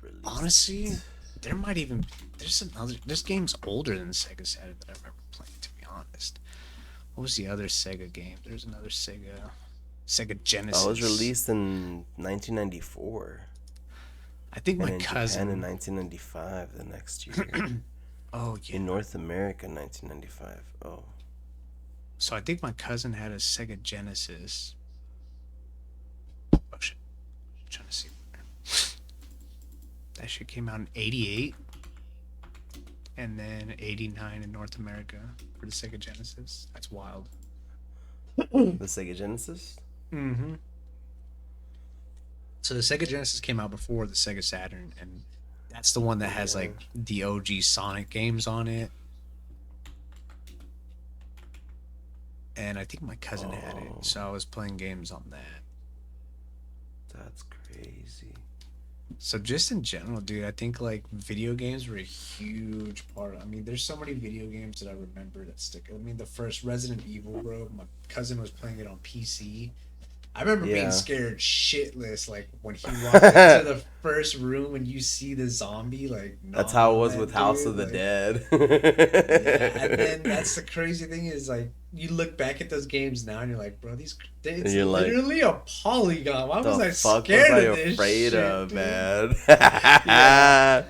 released? Honestly, there might even there's games older than Sega Saturn that I remember playing. To be honest, what was the other Sega game? There's another Sega Genesis. Oh, it was released in 1994, I think and my in cousin. Japan in 1995 the next year. Oh yeah. In North America, 1995. Oh, So I think my cousin had a Sega Genesis. Oh shit! I'm trying to see. That shit came out in '88, and then '89 in North America for the Sega Genesis. That's wild. the Sega Genesis. Mm-hmm. So the Sega Genesis came out before the Sega Saturn, and that's the one that has like the OG Sonic games on it. And I think my cousin had it, Oh. so I was playing games on that. That's crazy. So just in general, dude, I think like video games were a huge part. I mean, there's so many video games that I remember that stick. I mean, the first Resident Evil, bro. My cousin was playing it on PC. I remember Yeah. being scared shitless, like when he walked into the first room and you see the zombie. Like That's how it was nah, with House dude, of the like, Dead. Yeah, and then that's the crazy thing is like you look back at those games now and you're like, bro, it's you're like, literally a polygon. Why was the I fuck scared was I of this afraid shit, of, dude? man? Yeah.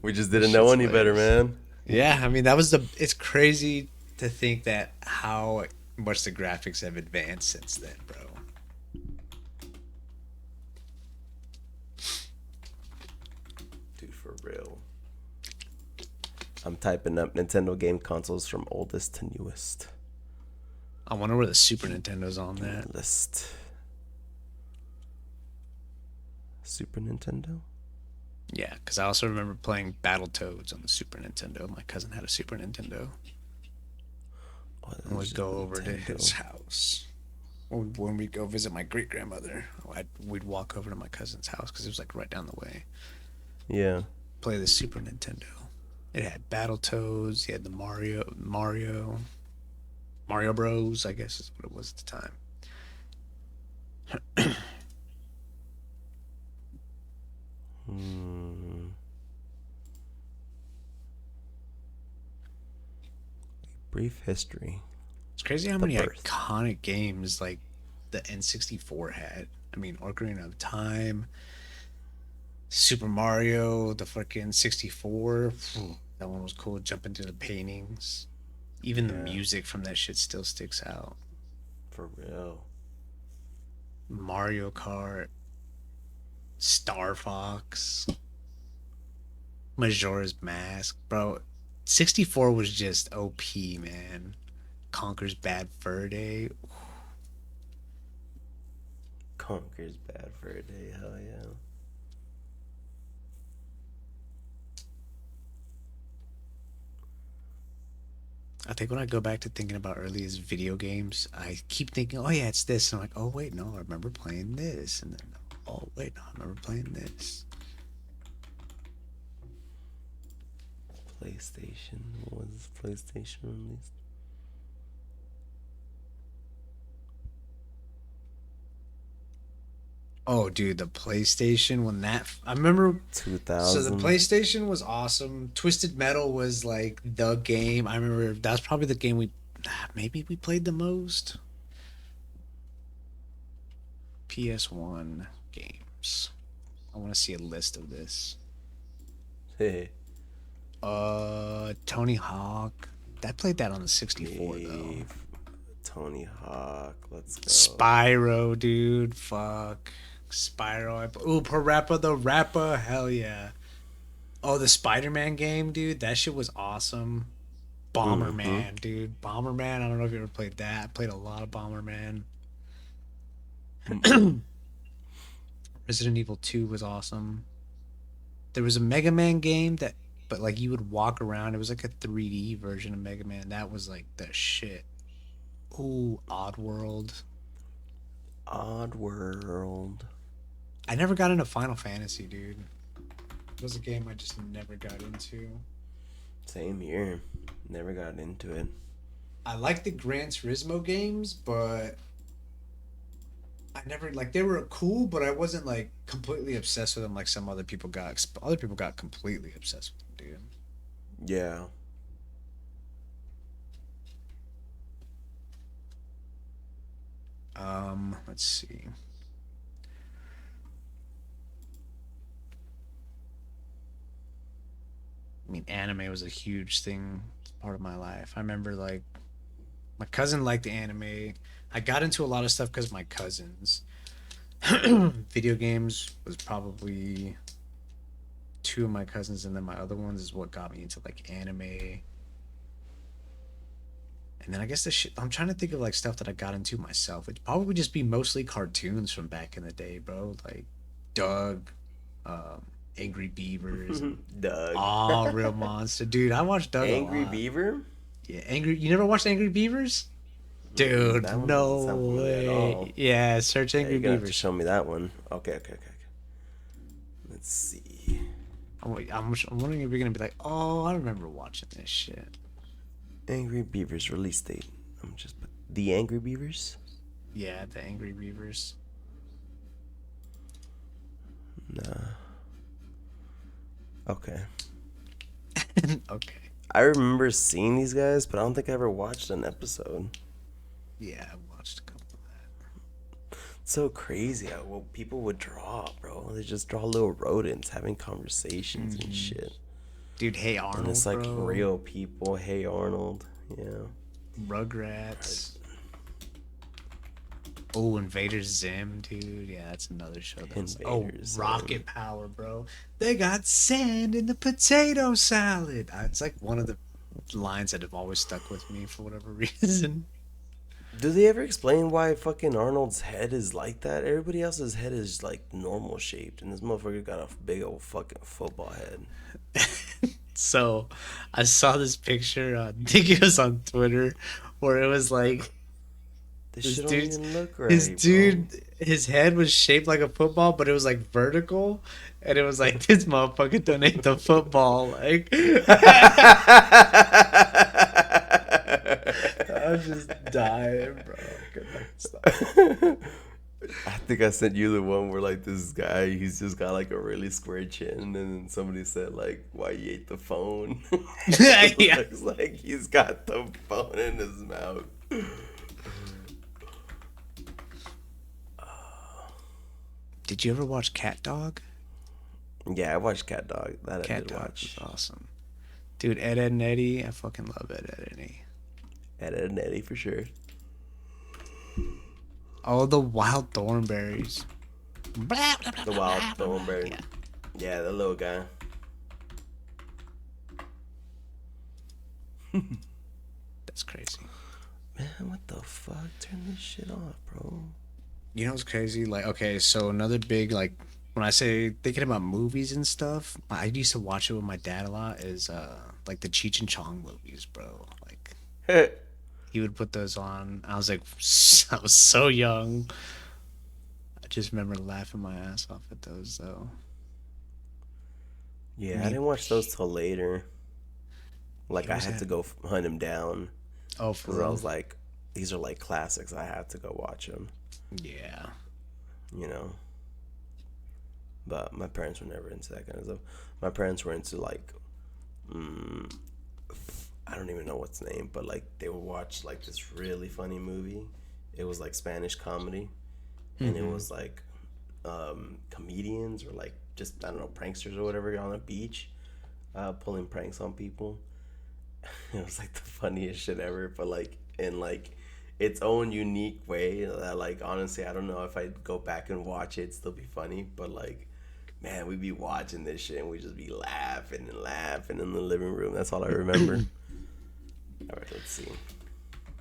We just didn't know Shit's any better, hilarious. man. Yeah, I mean it's crazy to think that how much the graphics have advanced since then, bro. Dude, for real. I'm typing up Nintendo game consoles from oldest to newest I wonder where the Super Nintendo's on that. list. Super Nintendo? Yeah, because I also remember playing Battletoads on the Super Nintendo. My cousin had a Super Nintendo. Oh, that And was we'd just go over to Nintendo. his house. When we'd go visit my great grandmother, we'd walk over to my cousin's house because it was like right down the way. Yeah. Play the Super Nintendo. It had Battletoads. You had the Mario Bros. I guess is what it was at the time. Hmm. Brief history. It's crazy how The many birth. iconic games like the N64 had. I mean, Ocarina of Time, Super Mario, the fucking 64. That one was cool. Jump into the paintings. Even the Yeah. music from that shit still sticks out. For real. Mario Kart. Star Fox, Majora's Mask, bro. 64 was just OP, man. Conker's Bad Fur Day. Conker's Bad Fur Day. Hell yeah. I think when I go back to thinking about earliest video games, I keep thinking, oh yeah, it's this. And I'm like, oh wait, no, I remember playing this. And then, oh wait, no, I remember playing this. PlayStation. What was PlayStation released? Oh, dude, the PlayStation when I remember. 2000. So the PlayStation was awesome. Twisted Metal was like the game. I remember that's probably the game maybe we played the most. PS1 games. I want to see a list of this. Hey. Tony Hawk. I played that on the 64 though. Tony Hawk. Let's go. Spyro, dude. Fuck. Spyro. Ooh, Parappa the Rapper. Hell yeah. Oh, the Spider-Man game, dude. That shit was awesome. Bomberman, dude. Bomberman. I don't know if you ever played that. I played a lot of Bomberman. Resident Evil 2 was awesome. There was a Mega Man game but like you would walk around. It was like a 3D version of Mega Man. That was like the shit. Ooh, Oddworld. Oddworld. I never got into Final Fantasy, dude. It was a game I just never got into. Same here. Never got into it. I like the Gran Turismo games, but I never like they were cool, but I wasn't like completely obsessed with them like some other people got. Other people got completely obsessed with them, dude. Yeah. Let's see. I mean, anime was a huge thing, part of my life. I remember like my cousin liked the anime. I got into a lot of stuff because of my cousins. Video games was probably two of my cousins, and then my other ones is what got me into like anime. And then I guess the shit I'm trying to think of like stuff that I got into myself. It'd probably just be mostly cartoons from back in the day, bro. Like Doug, Angry Beavers, Doug. Oh, Real Monster, dude. I watched Doug. Angry a lot. Beaver? Yeah, Angry. You never watched Angry Beavers? Dude, That one no doesn't sound familiar at way. all. Yeah, search Yeah, Angry you're gonna have to Beavers. show me that one. Okay. Let's see. I'm wondering if you're gonna be like, oh, I remember watching this shit. Angry Beavers release date. I'm just the Angry Beavers. Yeah, the Angry Beavers. Nah. Okay. Okay. I remember seeing these guys, but I don't think I ever watched an episode. Yeah, I watched a couple of that. It's so crazy how what people would draw, bro. They just draw little rodents having conversations and shit. Dude, Hey Arnold, And it's like bro. real people. Hey Arnold. Yeah. Rugrats. Oh, Invader Zim, dude. Yeah, that's another show. Invader Zim. Rocket Power, bro. They got sand in the potato salad. It's like one of the lines that have always stuck with me for whatever reason. Do they ever explain why fucking Arnold's head is like that? Everybody else's head is like normal shaped, and this motherfucker got a big old fucking football head. So, I saw this picture. I think it was on Twitter, where it was like This This shit don't dude's- even look right. his bro. dude, his head was shaped like a football, but it was like vertical, and it was like this motherfucker donate the football. Like, I was just dying, bro. Could not stop. I think I sent you the one where like this guy, he's just got like a really square chin, and then somebody said like, "Why you ate the phone?" It Yeah. looks like he's got the phone in his mouth. Did you ever watch Cat Dog? Yeah, I watched Cat Dog. That I Cat did Dog watch. was awesome. Dude, Ed, Ed and Eddie. I fucking love Ed, Ed and Eddie. Ed, Ed and Eddie for sure. Oh, the Wild Thornberries. Blah, blah, blah, The blah, wild blah, blah, blah. thornberry. Yeah. Yeah, the little guy. That's crazy. Man, what the fuck? Turn this shit off, bro. You know what's crazy? Like, okay, so another big, like, when I say thinking about movies and stuff, I used to watch it with my dad a lot, is like the Cheech and Chong movies, bro. Like, he would put those on. I was like, I was so young. I just remember laughing my ass off at those, though. Yeah, I didn't watch those till later. Like, Yeah, I was had that? to go hunt them down. Oh, for Because I real? was like, these are like classics. I have to go watch them, Yeah. you know? But my parents were never into that kind of stuff. My parents were into, like, I don't even know what's the name, but, like, they would watch, like, this really funny movie. It was, like, Spanish comedy. And it was, like, comedians or, like, just, I don't know, pranksters or whatever on a beach pulling pranks on people. It was like the funniest shit ever, but like in like its own unique way that like honestly I don't know if I'd go back and watch it, it'd still be funny, but like man, we'd be watching this shit and we'd just be laughing and laughing in the living room. That's all I remember. All right, let's see.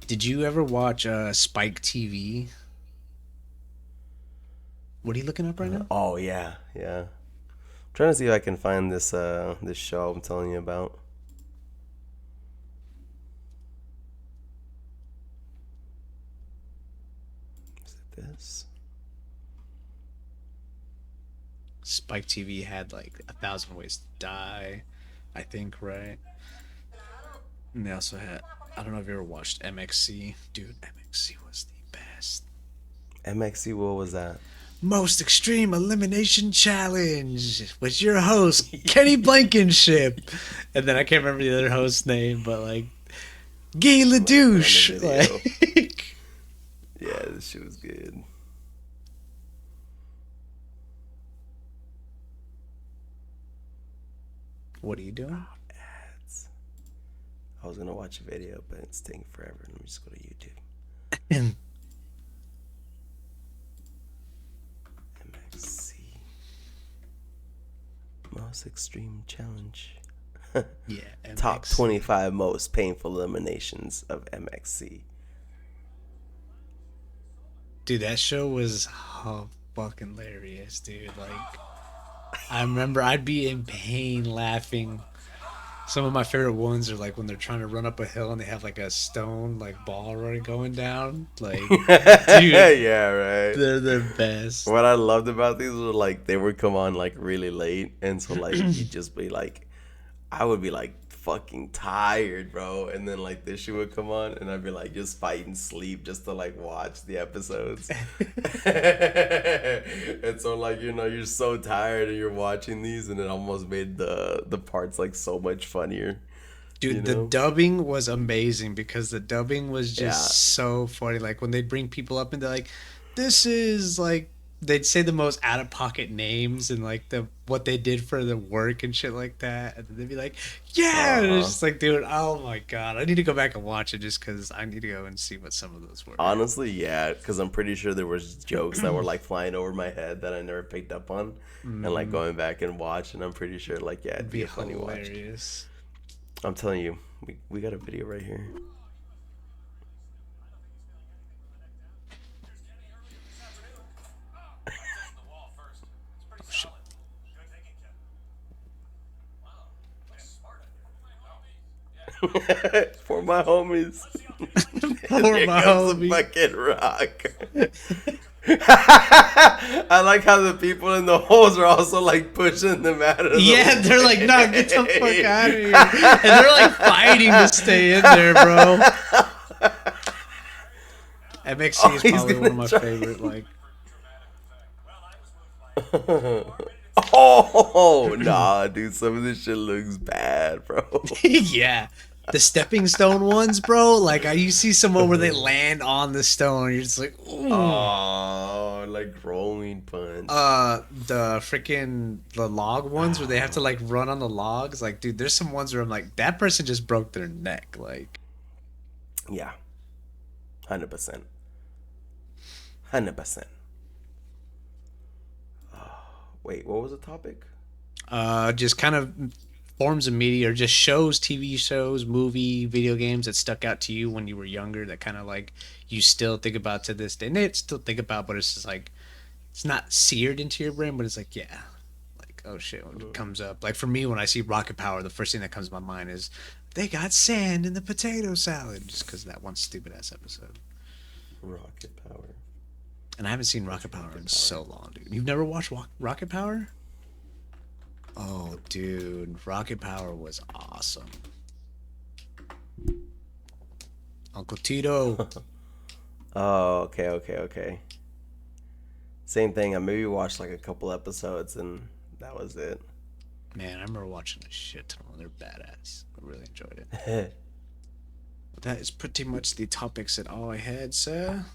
Did you ever watch Spike TV? What are you looking up right now? Oh yeah, yeah. I'm trying to see if I can find this this show I'm telling you about. Is it this? Spike TV had like 1,000 Ways to Die, I think, right? And they also had, I don't know if you ever watched MXC. Dude, MXC was the best. MXC, what was that? Most Extreme Elimination Challenge with your host, Kenny Blankenship. And then I can't remember the other host's name, but like, Guy Ledouche. video. Like, Yeah, this shit was good. what are you doing? Ads. I was gonna watch a video, but it's taking forever. Let me just go to YouTube. MXC. Most Extreme Challenge. Yeah, Top MXC. 25 most painful eliminations of MXC. Dude, that show was fucking hilarious, dude. Like, I remember I'd be in pain laughing. Some of my favorite ones are like when they're trying to run up a hill and they have like a stone like ball running going down. Like, dude, Yeah, right. they're the best. What I loved about these was like they would come on like really late, and so like you'd just be like, I would be like fucking tired, bro, and then like this shit would come on, and I'd be like just fighting sleep just to like watch the episodes. And so like you're so tired and you're watching these, and it almost made the parts like so much funnier. Dude, You the know? dubbing was amazing because the dubbing was just Yeah. so funny. Like when they'd bring people up and they're like, this is like, they'd say the most out of pocket names and like what they did for the work and shit like that. And then they'd be like, yeah. And it's just like, dude, oh my God. I need to go back and watch it just because I need to go and see what some of those were. Honestly, yeah, because I'm pretty sure there was jokes that were like flying over my head that I never picked up on, and like going back and watch, and I'm pretty sure like yeah, it'd be a funny watch. hilarious. I'm telling you, we got a video right here. Oh, shit. For my homies. For Here my comes the homies. fucking rock. I like how the people in the holes are also like pushing them out of the Yeah, they're like, way. no, get the fuck out of here. And they're like fighting to stay in there, bro. MXC is he's probably one gonna of my try. favorite, like, Oh nah, dude, some of this shit looks bad, bro. yeah. The stepping stone ones, bro. Like, you see someone where they land on the stone, you're just like, ooh. Oh, like rolling punch. The log ones where they have to like run on the logs. Like, dude, there's some ones where I'm like, that person just broke their neck. Like, Yeah, 100%. Wait, what was the topic? Just kind of forms of media, or just shows, TV shows, movie, video games that stuck out to you when you were younger, that kind of like you still think about to this day. And they still think about, but it's just like it's not seared into your brain, but it's like, yeah, like, oh shit, when it comes up. Like for me, when I see Rocket Power, the first thing that comes to my mind is they got sand in the potato salad, just because of that one stupid ass episode. Rocket Power. And I haven't seen Rocket Power in so long, dude. You've never watched Rocket Power? Oh, dude, Rocket Power was awesome. Uncle Tito. Oh, okay. Same thing. I maybe watched like a couple episodes and that was it. Man, I remember watching a shit ton of them. They're badass. I really enjoyed it. That is pretty much the topics that all I had, sir.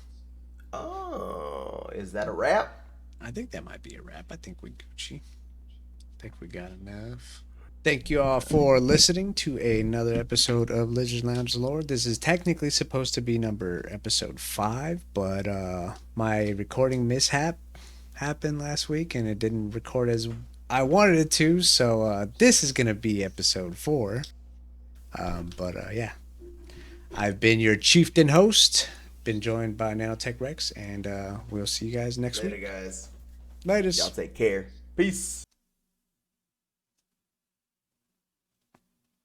Oh, is that a wrap? I think that might be a wrap. I think we Gucci. I think we got enough. Thank you all for listening to another episode of Lizard Lounge Lore. This is technically supposed to be episode 5, but my recording mishap happened last week and it didn't record as I wanted it to, so this is going to be episode 4. Yeah. I've been your chieftain host, been joined by Nanotech Rex, and we'll see you guys next Later, week. guys. Latest. Y'all take care. Peace.